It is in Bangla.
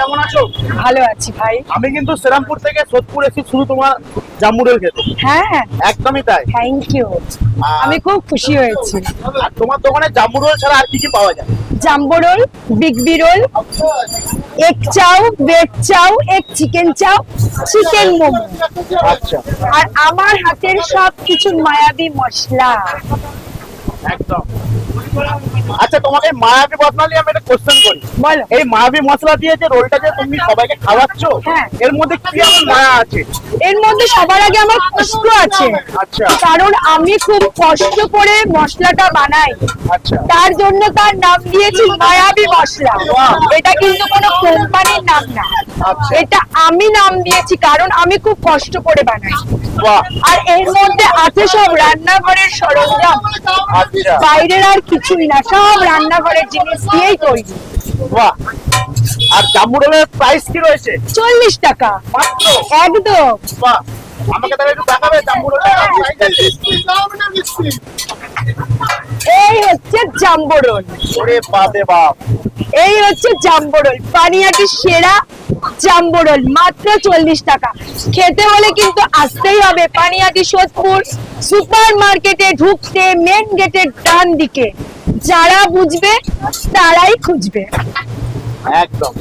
কেমন আছো? ভালো আছি ভাই। আমি কিন্তু শ্রীরামপুর থেকে সোদপুর এসেছি শুধু তোমার জাম্বুরেল খেতে। হ্যাঁ, একদমই তাই। Thank you. আমি খুব খুশি হয়েছি। আর তোমার দোকানে জাম্বুরেল ছাড়া আর কি কি পাওয়া যায়? Jumbo roll, big B roll, egg chow, veg chow, egg chicken chow, chicken momo, আচ্ছা, আর আমার হাতের সবকিছু মায়াবী মশলা। একদম। আচ্ছা, তোমাকে মায়াবী মশলা নিয়ে আমি একটা কোশ্চেন করি। বলো। এই মায়াবী মশলা দিয়ে যে রোলটা যে তুমি সবাইকে খাওয়াচ্ছ, হ্যাঁ। এর মধ্যে কি এমন মায়া আছে? এর মধ্যে সবার আগে আমার কষ্ট আছে, আচ্ছা, কারণ আমি খুব কষ্ট করে মশলাটা বানাই। আচ্ছা, তার জন্য তার নাম দিয়েছি মায়াবী মশলা। বাহ। এটা কিন্তু কোনো কোম্পানির নাম না, আচ্ছা। এটা আমি নাম দিয়েছি কারণ আমি খুব কষ্ট করে বানাই। বাহ, আর এর মধ্যে আছে সব রান্নাঘরের সরঞ্জাম, আচ্ছা, বাইরের আর কিছুই না, সব রান্নাঘরের জিনিস দিয়েই তৈরি। বাহ। আর জাম্বুরেলের প্রাইস কি রয়েছে? 40 টাকা মাত্র? একদম। বাহ, আমাকে তাহলে একটু দেখাবে জাম্বুরেলের এই হচ্ছে জাম্বো রোল, ওরে বাপরে বাপ। এই হচ্ছে জাম্বো রোল, পানিহাটির সেরা জাম্বো রোল, মাত্র 40 টাকা। খেতে হলে কিন্তু আসতেই হবে পানিহাটি সোদপুর সুপার মার্কেটে। ঢুকতে মেন গেটের ডান দিকে। যারা বুঝবে তারাই খুঁজবে। একদম।